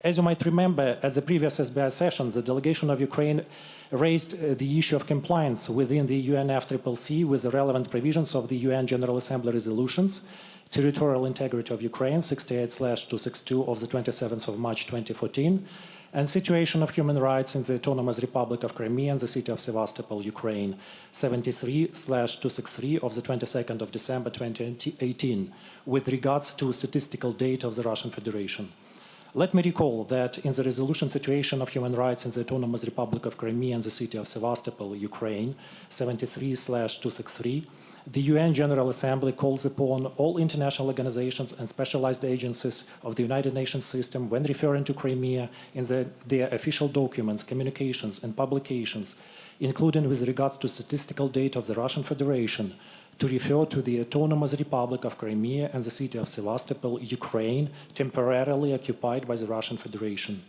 As you might remember, at the previous SBI sessions, the delegation of Ukraine raised the issue of compliance within the UNFCCC with the relevant provisions of the UN General Assembly resolutions, territorial integrity of Ukraine 68/262 of the 27th of March 2014, and situation of human rights in the Autonomous Republic of Crimea and the city of Sevastopol, Ukraine 73/263 of the 22nd of December 2018, with regards to statistical data of the Russian Federation. Let me recall that in the resolution situation of human rights in the Autonomous Republic of Crimea and the city of Sevastopol, Ukraine, 73/263, the UN General Assembly calls upon all international organizations and specialized agencies of the United Nations system when referring to Crimea in their official documents, communications, and publications, including with regards to statistical data of the Russian Federation, to refer to the Autonomous Republic of Crimea and the city of Sevastopol, Ukraine, temporarily occupied by the Russian Federation,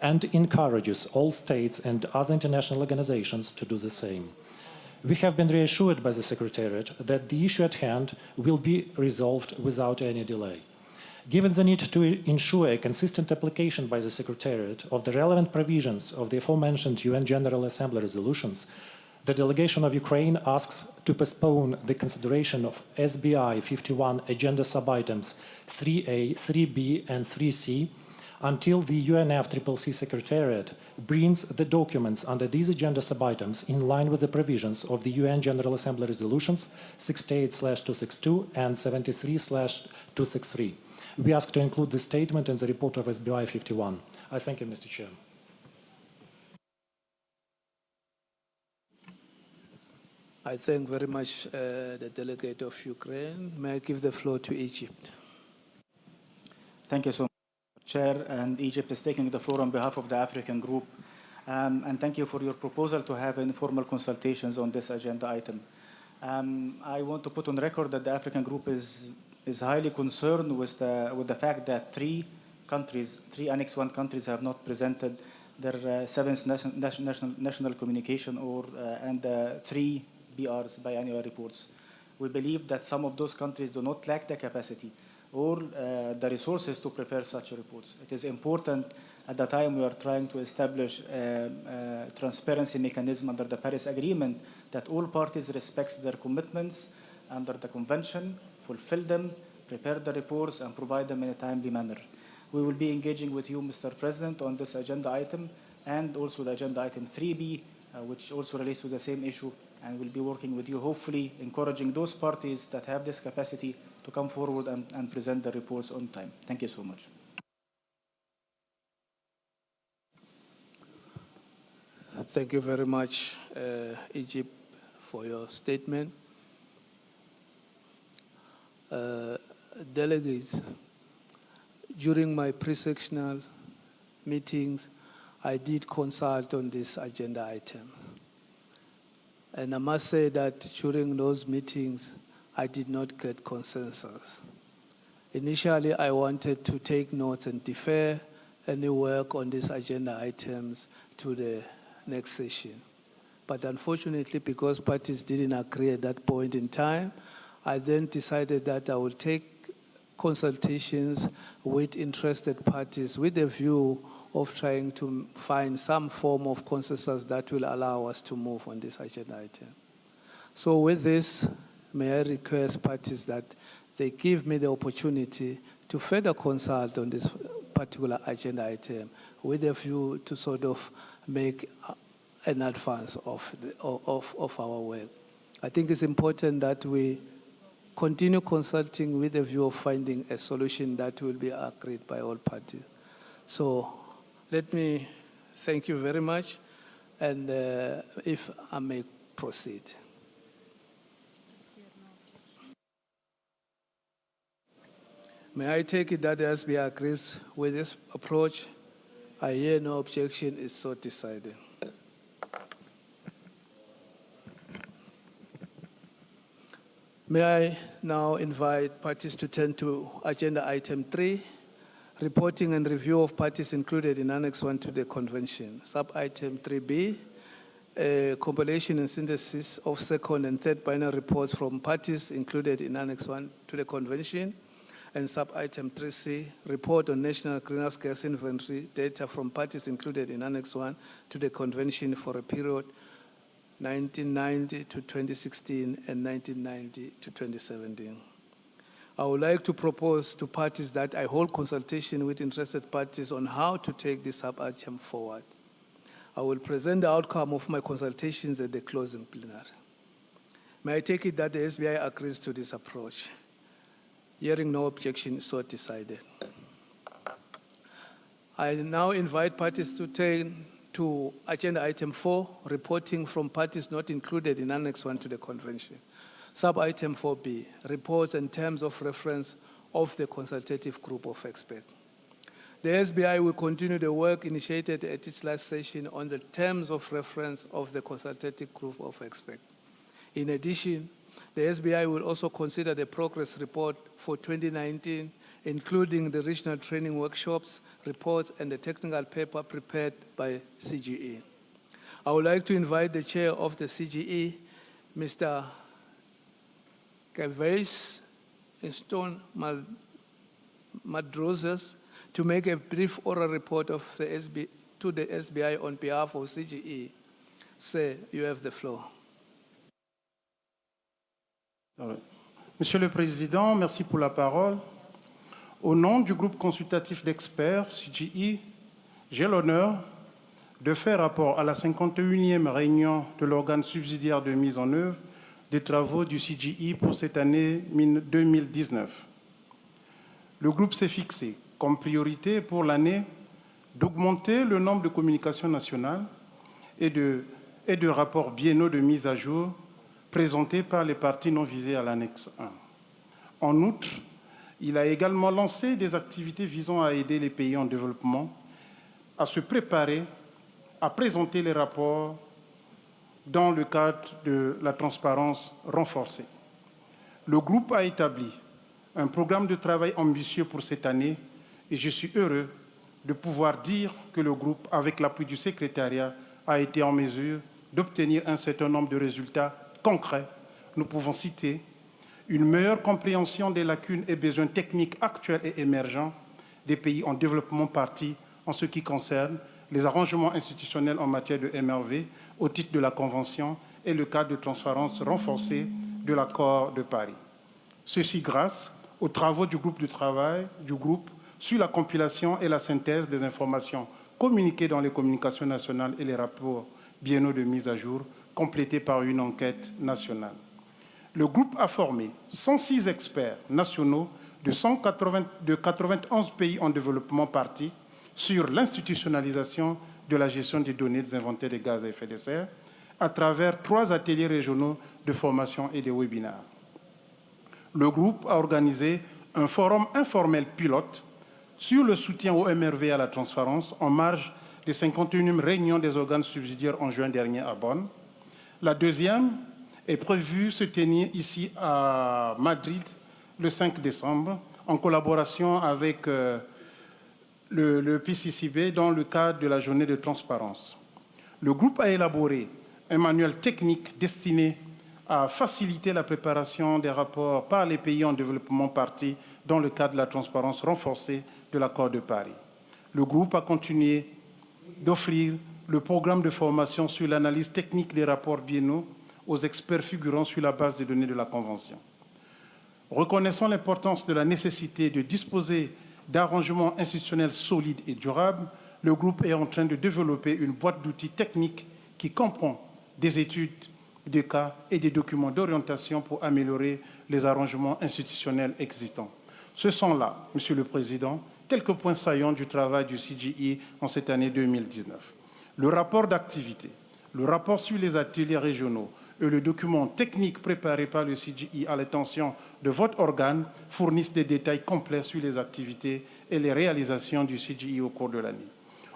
and encourages all states and other international organizations to do the same. We have been reassured by the Secretariat that the issue at hand will be resolved without any delay. Given the need to ensure a consistent application by the Secretariat of the relevant provisions of the aforementioned UN General Assembly resolutions, the delegation of Ukraine asks to postpone the consideration of SBI 51 agenda sub-items 3A, 3B, and 3C until the UNFCCC Secretariat brings the documents under these agenda sub-items in line with the provisions of the UN General Assembly resolutions 68/262 and 73/263. We ask to include this statement in the report of SBI 51. I thank you, Mr. Chair. I thank very much the delegate of Ukraine. May I give the floor to Egypt? Thank you so much, Chair. And Egypt is taking the floor on behalf of the African Group. And thank you for your proposal to have informal consultations on this agenda item. I want to put on record that the African Group is highly concerned with the fact that three Annex I countries have not presented their seventh national communication and three BRs, biannual reports. We believe that some of those countries do not lack the capacity or the resources to prepare such reports. It is important at the time we are trying to establish a transparency mechanism under the Paris Agreement that all parties respect their commitments under the convention, fulfill them, prepare the reports, and provide them in a timely manner. We will be engaging with you, Mr. President, on this agenda item and also the agenda item 3B, which also relates to the same issue, and we'll be working with you, hopefully encouraging those parties that have this capacity to come forward and present the reports on time. Thank you so much. Thank you very much, Egypt, for your statement. Delegates, during my pre-sectional meetings, I did consult on this agenda item. And I must say that during those meetings, I did not get consensus. Initially, I wanted to take notes and defer any work on these agenda items to the next session. But unfortunately, because parties didn't agree at that point in time, I then decided that I would take consultations with interested parties with a view of trying to find some form of consensus that will allow us to move on this agenda item. So with this, may I request parties that they give me the opportunity to further consult on this particular agenda item with a view to sort of make an advance of our work. I think it's important that we continue consulting with a view of finding a solution that will be agreed by all parties. So let me thank you very much, and if I may proceed. May I take it that the SBI agrees with this approach? I hear no objection, is so decided. May I now invite parties to turn to agenda item 3, reporting and review of parties included in Annex 1 to the Convention. Sub-item 3B, compilation and synthesis of second and third binary reports from parties included in Annex 1 to the Convention, And sub-item 3C, report on national greenhouse gas inventory data from parties included in Annex 1 to the Convention for a period 1990 to 2016 and 1990 to 2017. I would like to propose to parties that I hold consultation with interested parties on how to take this sub-item forward. I will present the outcome of my consultations at the closing plenary. May I take it that the SBI agrees to this approach? Hearing no objection, so decided. I now invite parties to turn to agenda item 4, reporting from parties not included in Annex 1 to the Convention. Sub-item 4B, reports and terms of reference of the consultative group of experts. The SBI will continue the work initiated at its last session on the terms of reference of the consultative group of experts. In addition, the SBI will also consider the progress report for 2019, including the regional training workshops, reports, and the technical paper prepared by CGE. I would like to invite the chair of the CGE, Mr. Gavel and Stone Madrozes, to make a brief oral report of to the SBI on behalf of CGE. Sir, you have the floor. Monsieur le Président, merci pour la parole. Au nom du groupe consultatif d'experts, CGE, j'ai l'honneur de faire rapport à la 51e réunion de l'organe subsidiaire de mise en œuvre des travaux du CGE pour cette année 2019. Le groupe s'est fixé comme priorité pour l'année d'augmenter le nombre de communications nationales et de rapports biennaux de mise à jour présentés par les parties non visées à l'annexe 1. En outre, il a également lancé des activités visant à aider les pays en développement à se préparer à présenter les rapports dans le cadre de la transparence renforcée. Le groupe a établi un programme de travail ambitieux pour cette année et je suis heureux de pouvoir dire que le groupe, avec l'appui du secrétariat, a été en mesure d'obtenir un certain nombre de résultats concrets. Nous pouvons citer une meilleure compréhension des lacunes et besoins techniques actuels et émergents des pays en développement partis en ce qui concerne les arrangements institutionnels en matière de MRV au titre de la Convention et le cadre de transparence renforcé de l'accord de Paris. Ceci grâce aux travaux du groupe de travail sur la compilation et la synthèse des informations communiquées dans les communications nationales et les rapports biennaux de mise à jour, complétés par une enquête nationale. Le groupe a formé 106 experts nationaux de 91 pays en développement partis sur l'institutionnalisation de la gestion des données des inventaires des gaz à effet de serre à travers 3 ateliers régionaux de formation et des webinaires. Le groupe a organisé un forum informel pilote sur le soutien au MRV et à la transparence en marge des 51e réunions des organes subsidiaires en juin dernier à Bonn. La deuxième est prévue se tenir ici à Madrid le 5 décembre en collaboration avec le PCCB dans le cadre de la journée de transparence. Le groupe a élaboré un manuel technique destiné à faciliter la préparation des rapports par les pays en développement partis dans le cadre de la transparence renforcée de l'accord de Paris. Le groupe a continué d'offrir le programme de formation sur l'analyse technique des rapports biennaux aux experts figurant sur la base des données de la Convention. Reconnaissant l'importance de la nécessité de disposer d'arrangements institutionnels solides et durables, le groupe est en train de développer une boîte d'outils techniques qui comprend des études de cas et des documents d'orientation pour améliorer les arrangements institutionnels existants. Ce sont là, Monsieur le Président, quelques points saillants du travail du CGE en cette année 2019. Le rapport d'activité, le rapport sur les ateliers régionaux et le document technique préparé par le CGE à l'intention de votre organe fournissent des détails complets sur les activités et les réalisations du CGE au cours de l'année.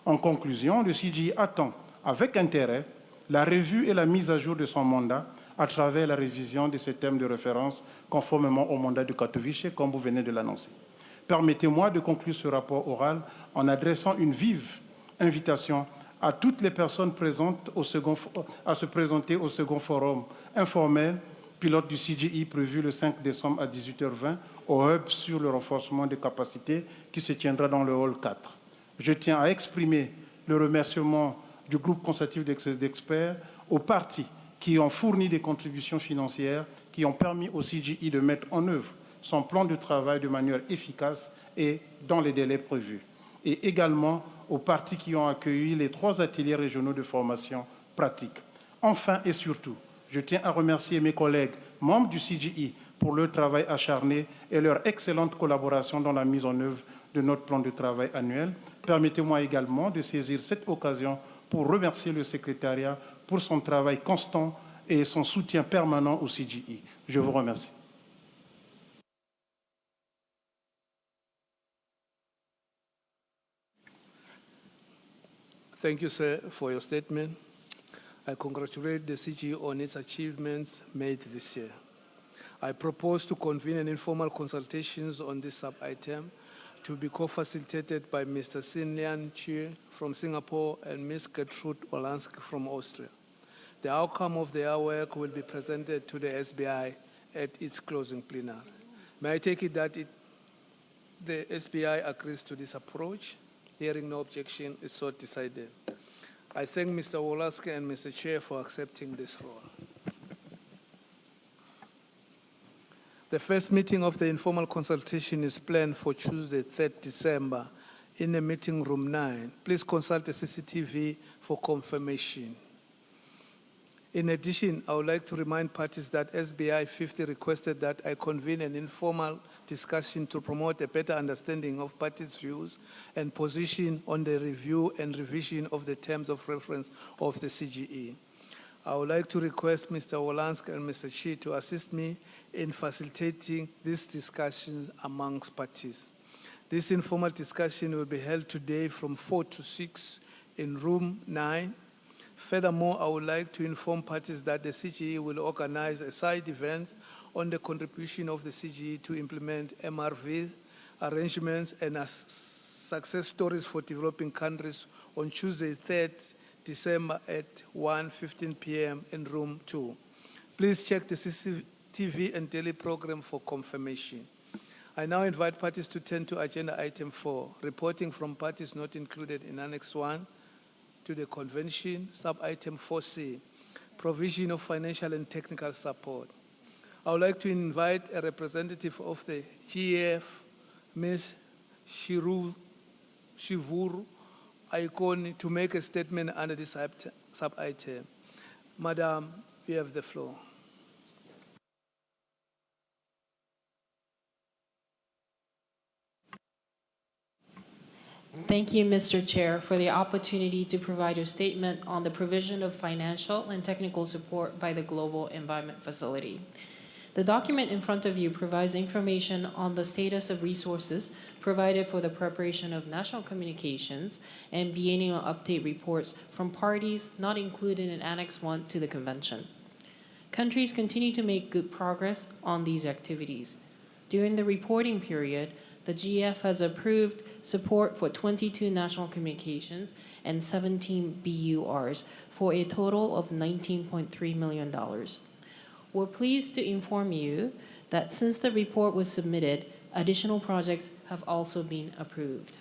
En conclusion, le CGE attend avec intérêt la revue et la mise à jour de son mandat à travers la révision de ses thèmes de référence conformément au mandat de Katowice, comme vous venez de l'annoncer. Permettez-moi de conclure ce rapport oral en adressant une vive invitation à toutes les personnes présentes à se présenter au second forum informel pilote du CGI prévu le 5 décembre à 18h20 au hub sur le renforcement des capacités qui se tiendra dans le hall 4. Je tiens à exprimer le remerciement du groupe consultatif d'experts aux parties qui ont fourni des contributions financières qui ont permis au CGI de mettre en œuvre son plan de travail de manière efficace et dans les délais prévus. Et également aux parties qui ont accueilli les 3 ateliers régionaux de formation pratique. Enfin et surtout, je tiens à remercier mes collègues membres du CGI pour leur travail acharné et leur excellente collaboration dans la mise en œuvre de notre plan de travail annuel. Permettez-moi également de saisir cette occasion pour remercier le secrétariat pour son travail constant et son soutien permanent au CGI. Je vous remercie. Thank you, sir, for your statement. I congratulate the CGE on its achievements made this year. I propose to convene an informal consultations on this sub-item to be co-facilitated by Mr. Sin Lian Chie from Singapore and Ms. Gertrude Olansky from Austria. The outcome of their work will be presented to the SBI at its closing plenary. May I take it that the SBI agrees to this approach? Hearing no objection, is so decided. I thank Mr. Wolaski and Mr. Chair for accepting this role. The first meeting of the informal consultation is planned for Tuesday, 3rd December, in the meeting room 9. Please consult the CCTV for confirmation. In addition, I would like to remind parties that SBI 50 requested that I convene an informal discussion to promote a better understanding of parties' views and position on the review and revision of the terms of reference of the CGE. I would like to request Mr. Wolansk and Mr. Chi to assist me in facilitating this discussion amongst parties. This informal discussion will be held today from 4 to 6 in room 9. Furthermore, I would like to inform parties that the CGE will organize a side event on the contribution of the CGE to implement MRV arrangements and success stories for developing countries on Tuesday, 3rd December at 1:15 p.m. in room 2. Please check the CCTV and daily program for confirmation. I now invite parties to turn to agenda item 4, reporting from parties not included in Annex 1 to the convention, sub-item 4C, provision of financial and technical support. I would like to invite a representative of the GEF, Ms. Shivuru Aikoni, to make a statement under this sub-item. Madam, you have the floor. Thank you, Mr. Chair, for the opportunity to provide a statement on the provision of financial and technical support by the Global Environment Facility. The document in front of you provides information on the status of resources provided for the preparation of national communications and biennial update reports from parties not included in Annex 1 to the Convention. Countries continue to make good progress on these activities. During the reporting period, the GF has approved support for 22 national communications and 17 BURs for a total of $19.3 million. We're pleased to inform you that since the report was submitted, additional projects have also been approved.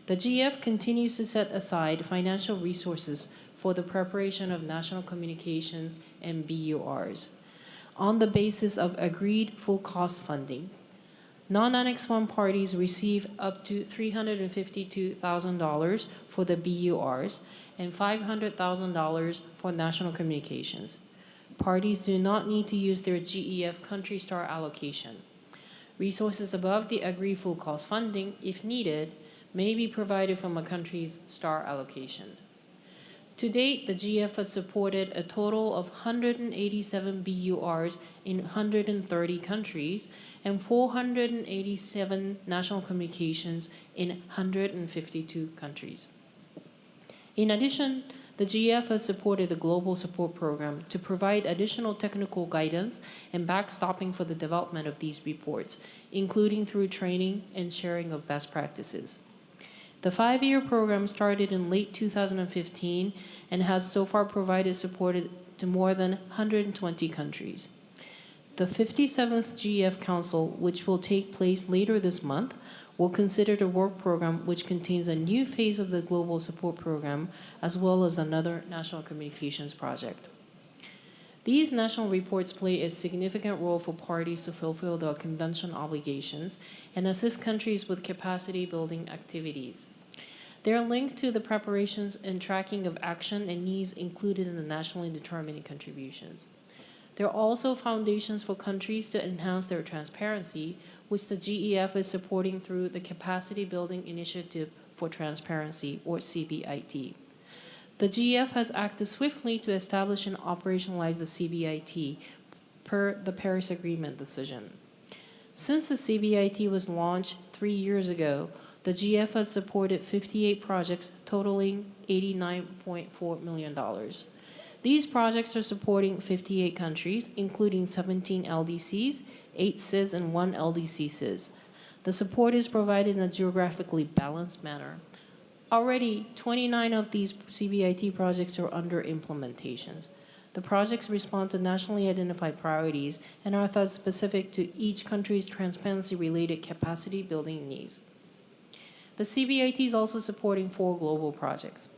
The GF continues to set aside financial resources for the preparation of national communications and BURs on the basis of agreed full cost funding. Non-Annex 1 parties receive up to $352,000 for the BURs and $500,000 for national communications. Parties do not need to use their GEF country star allocation. Resources above the agreed full cost funding, if needed, may be provided from a country's star allocation. To date, the GF has supported a total of 187 BURs in 130 countries and 487 national communications in 152 countries. In addition, the GF has supported the Global Support Program to provide additional technical guidance and backstopping for the development of these reports, including through training and sharing of best practices. The 5-year program started in late 2015 and has so far provided support to more than 120 countries. The 57th GEF Council, which will take place later this month, will consider the work program, which contains a new phase of the Global Support Program, as well as another national communications project. These national reports play a significant role for parties to fulfill their convention obligations and assist countries with capacity building activities. They are linked to the preparations and tracking of action and needs included in the nationally determined contributions. They are also foundations for countries to enhance their transparency, which the GEF is supporting through the Capacity Building Initiative for Transparency, or CBIT. The GEF has acted swiftly to establish and operationalize the CBIT per the Paris Agreement decision. Since the CBIT was launched 3 years ago, the GEF has supported 58 projects totaling $89.4 million. These projects are supporting 58 countries, including 17 LDCs, 8 CIS, and 1 LDC CIS. The support is provided in a geographically balanced manner. Already, 29 of these CBIT projects are under implementations. The projects respond to nationally identified priorities and are thus specific to each country's transparency-related capacity building needs. The CBIT is also supporting 4 global projects.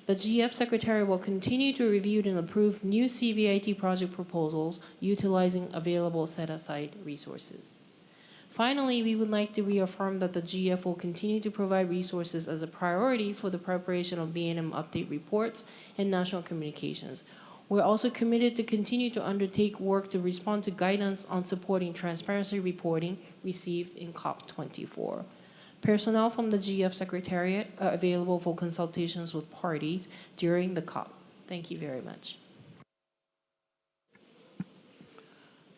The GF Secretary will continue to review and approve new CBIT project proposals utilizing available set-aside resources. Finally, we would like to reaffirm that the GF will continue to provide resources as a priority for the preparation of B&M update reports and national communications. We're also committed to continue to undertake work to respond to guidance on supporting transparency reporting received in COP24. Personnel from the GF Secretariat are available for consultations with parties during the COP. Thank you very much.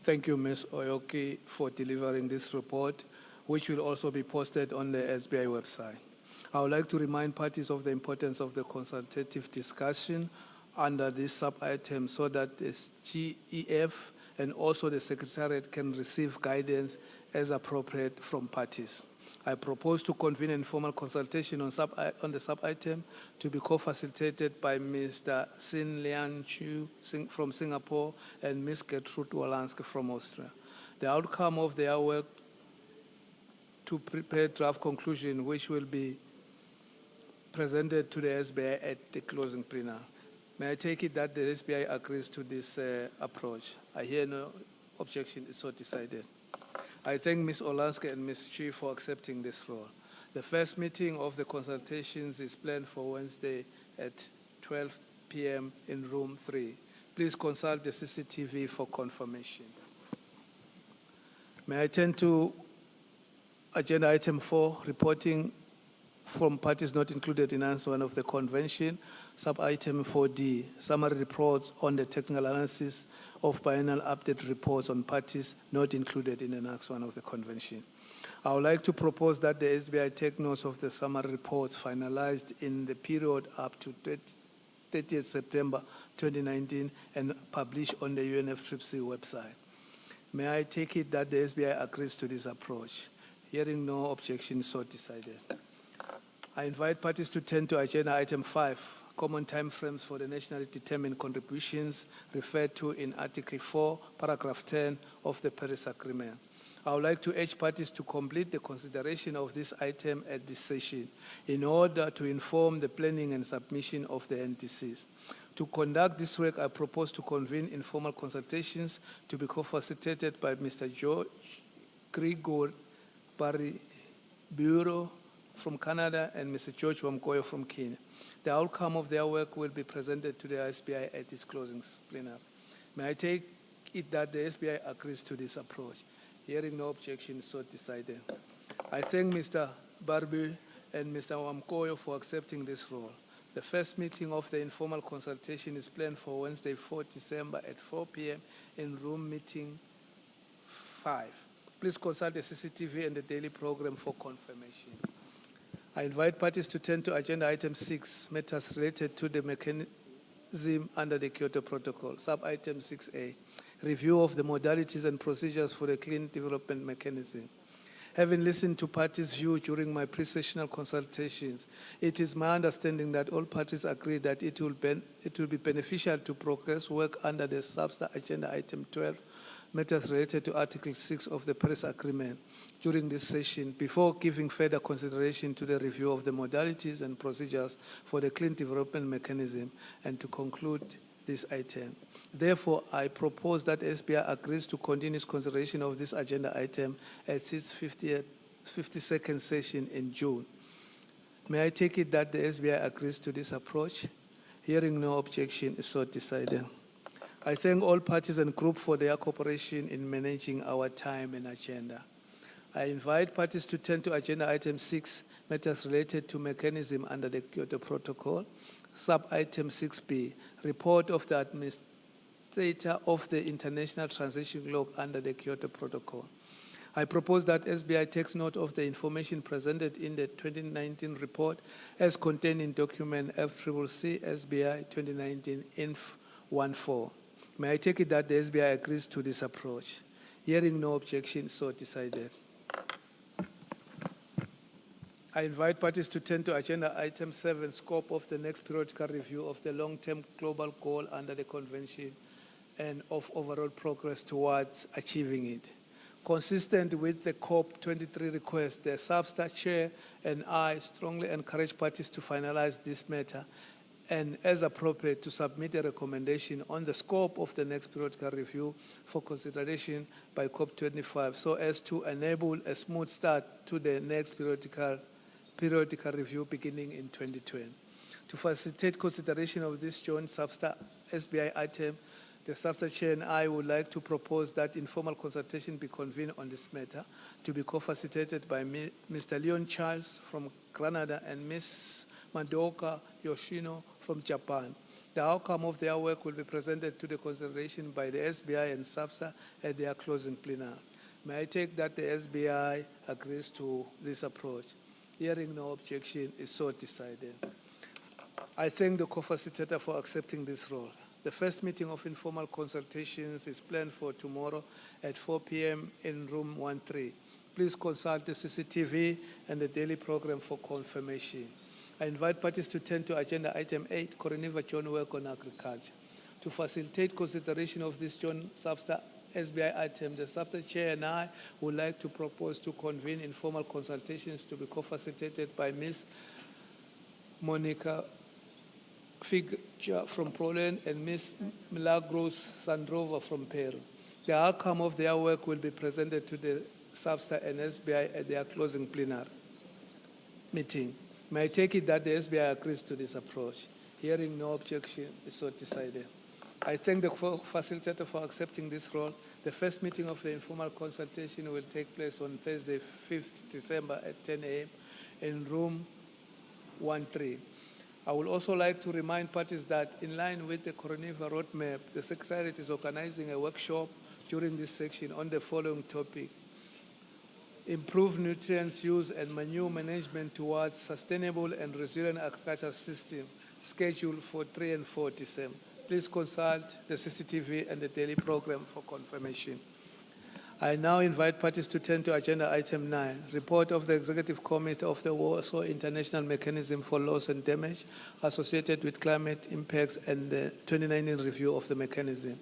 Thank you, Ms. Oyoki, for delivering this report, which will also be posted on the SBI website. I would like to remind parties of the importance of the consultative discussion under this sub-item so that the GEF and also the Secretariat can receive guidance as appropriate from parties. I propose to convene an informal consultation on the sub-item to be co-facilitated by Mr. Sin Lian Chu from Singapore and Ms. Gertrude Wolanski from Austria. The outcome of their work to prepare draft conclusion, which will be presented to the SBI at the closing plenary. May I take it that the SBI agrees to this approach? I hear no objection, it's so decided. I thank Ms. Olansky and Ms. Chi for accepting this role. The first meeting of the consultations is planned for Wednesday at 12 p.m. in room 3. Please consult the CCTV for confirmation. May I turn to agenda item 4, reporting from parties not included in Annex 1 of the convention, sub-item 4D, summary reports on the technical analysis of biennial update reports on parties not included in Annex 1 of the convention. I would like to propose that the SBI take notes of the summary reports finalized in the period up to 30th September 2019 and published on the UNFCCC website. May I take it that the SBI agrees to this approach? Hearing no objection, so decided. I invite parties to turn to agenda item 5, common timeframes for the nationally determined contributions referred to in Article 4, paragraph 10 of the Paris Agreement. I would like to urge parties to complete the consideration of this item at this session in order to inform the planning and submission of the NDCs. To conduct this work, I propose to convene informal consultations to be co-facilitated by Mr. George Grigor Barry Bureau from Canada and Mr. George Wamkoyo from Kenya. The outcome of their work will be presented to the SBI at its closing plenary. May I take it that the SBI agrees to this approach? Hearing no objection, so decided. I thank Mr. Barbu and Mr. Wamkoyo for accepting this role. The first meeting of the informal consultation is planned for Wednesday, 4 December at 4 p.m. in room meeting 5. Please consult the CCTV and the daily program for confirmation. I invite parties to turn to agenda item 6, matters related to the mechanism under the Kyoto Protocol, sub-item 6A, review of the modalities and procedures for the clean development mechanism. Having listened to parties' view during my pre-sessional consultations, it is my understanding that all parties agree that it will be beneficial to progress work under the SABSTA Agenda Item 12, matters related to Article 6 of the Paris Agreement during this session before giving further consideration to the review of the modalities and procedures for the clean development mechanism and to conclude this item. Therefore, I propose that SBI agrees to continue its consideration of this agenda item at its 52nd session in June. May I take it that the SBI agrees to this approach? Hearing no objection, is so decided. I thank all parties and groups for their cooperation in managing our time and agenda. I invite parties to turn to agenda item 6, matters related to mechanism under the Kyoto Protocol. Sub-item 6B, report of the administrator of the International Transition Log under the Kyoto Protocol. I propose that SBI takes note of the information presented in the 2019 report as contained in document FCCC SBI 2019 Inf 14. May I take it that the SBI agrees to this approach? Hearing no objection, so decided. I invite parties to turn to agenda item 7, scope of the next periodical review of the long-term global goal under the convention and of overall progress towards achieving it. Consistent with the COP23 request, the SABSTA chair and I strongly encourage parties to finalize this matter and, as appropriate, to submit a recommendation on the scope of the next periodical review for consideration by COP25 so as to enable a smooth start to the next periodical review beginning in 2020. To facilitate consideration of this joint SABSTA SBI item, the SABSTA chair and I would like to propose that informal consultation be convened on this matter to be co-facilitated by Mr. Leon Charles from Canada and Ms. Madoka Yoshino from Japan. The outcome of their work will be presented to the consideration by the SBI and SABSTA at their closing plenary. May I take that the SBI agrees to this approach? Hearing no objection, is so decided. I thank the co-facilitator for accepting this role. The first meeting of informal consultations is planned for tomorrow at 4 p.m. in room 13. Please consult the CCTV and the daily program for confirmation. I invite parties to turn to agenda item 8, Coroniva John work on agriculture. To facilitate consideration of this joint SABSTA SBI item, the SABSTA chair and I would like to propose to convene informal consultations to be co-facilitated by Ms. Monica Figja from Poland and Ms. Milagros Sandrova from Peru. The outcome of their work will be presented to the SABSTA and SBI at their closing plenary meeting. May I take it that the SBI agrees to this approach? Hearing no objection, is so decided. I thank the facilitator for accepting this role. The first meeting of the informal consultation will take place on Thursday, 5th December at 10 a.m. in room 13. I would also like to remind parties that in line with the Coroniva roadmap, the Secretariat is organizing a workshop during this section on the following topic: improve nutrients use and manure management towards sustainable and resilient agricultural system, scheduled for 3 and 4 December. Please consult the CCTV and the daily program for confirmation. I now invite parties to turn to agenda item 9, report of the Executive Committee of the Warsaw International Mechanism for Loss and Damage associated with climate impacts and the 2019 review of the mechanism.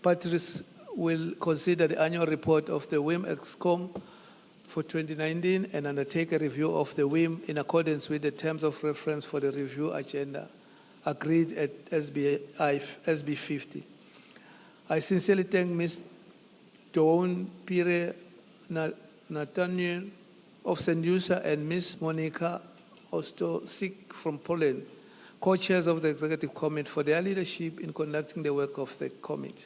Parties will consider the annual report of the WIM EXCOM for 2019 and undertake a review of the WIM in accordance with the terms of reference for the review agenda agreed at SB 50. I sincerely thank Ms. Dawn Pire Nathaniel of St. Lucia and Ms. Monika Ostosik from Poland, co-chairs of the Executive Committee, for their leadership in conducting the work of the committee.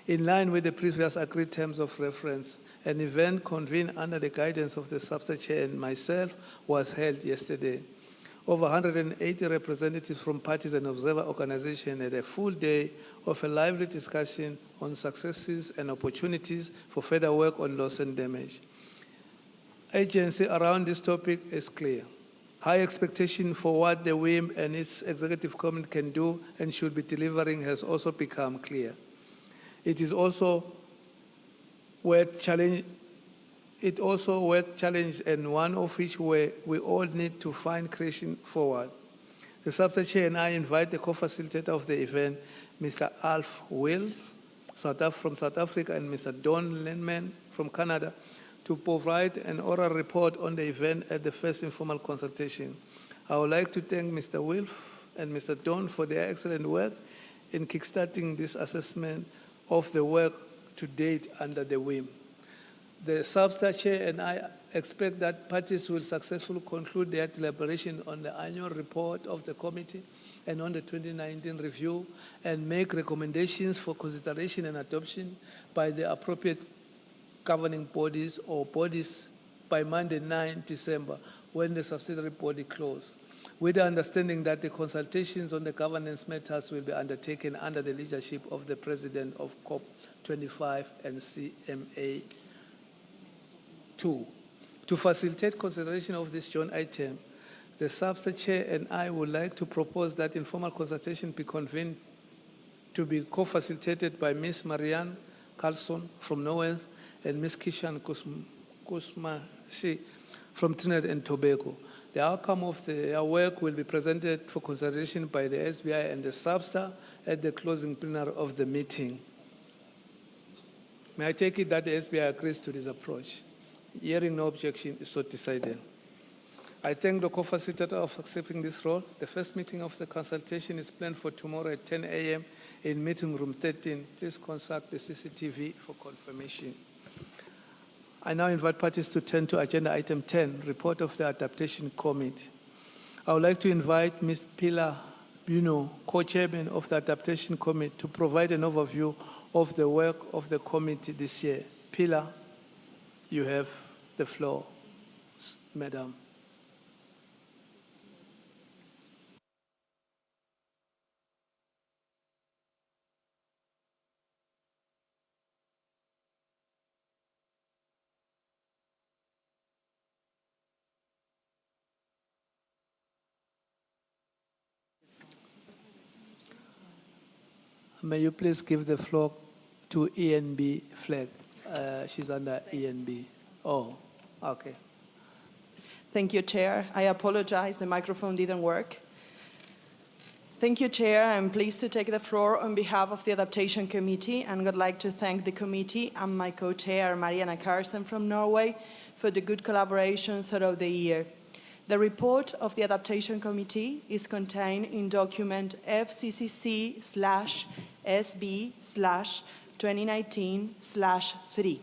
In line with the previous agreed terms of reference, an event convened under the guidance of the SABSTA chair and myself was held yesterday. Over 180 representatives from parties and observer organizations had a full day of a lively discussion on successes and opportunities for further work on loss and damage. Agency around this topic is clear. High expectation for what the WIM and its executive committee can do and should be delivering has also become clear. It is also worth challenging it also a work challenge, and one of which we all need to find creation forward. The Sub-Chair and I invite the co-facilitator of the event, Mr. Alf Wills from South Africa, and Mr. Don Lenman from Canada, to provide an oral report on the event at the first informal consultation. I would like to thank Mr. Wilf and Mr. Don for their excellent work in kickstarting this assessment of the work to date under the WIM. The Sub-Chair and I expect that parties will successfully conclude their deliberation on the annual report of the committee and on the 2019 review and make recommendations for consideration and adoption by the appropriate governing bodies or bodies by Monday, 9 December, when the subsidiary body closes, with the understanding that the consultations on the governance matters will be undertaken under the leadership of the President of COP25 and CMA 2. To facilitate consideration of this joint item, the Sub-Chair and I would like to propose that informal consultation be convened to be co-facilitated by Ms. Marianne Carlson from Norway and Ms. Kishan Kusmashi from Trinidad and Tobago. The outcome of their work will be presented for consideration by the SBI and the SABSTA at the closing plenary of the meeting. May I take it that the SBI agrees to this approach? Hearing no objection, is so decided. I thank the co-facilitator of accepting this role. The first meeting of the consultation is planned for tomorrow at 10 a.m. in meeting room 13. Please consult the CCTV for confirmation. I now invite parties to turn to agenda item 10, report of the adaptation committee. I would like to invite Ms. Pilar Buno, co-chairman of the adaptation committee, to provide an overview of the work of the committee this year. Pilar, you have the floor, Madam. May you please give the floor to ENB flag. She's under ENB. Oh, okay. Thank you, Chair. I apologize, the microphone didn't work. Thank you, Chair. I'm pleased to take the floor on behalf of the Adaptation Committee, and would like to thank the committee and my co-chair, Mariana Carlsen from Norway, for the good collaboration throughout the year. The report of the Adaptation Committee is contained in document FCCC/SB/2019/3.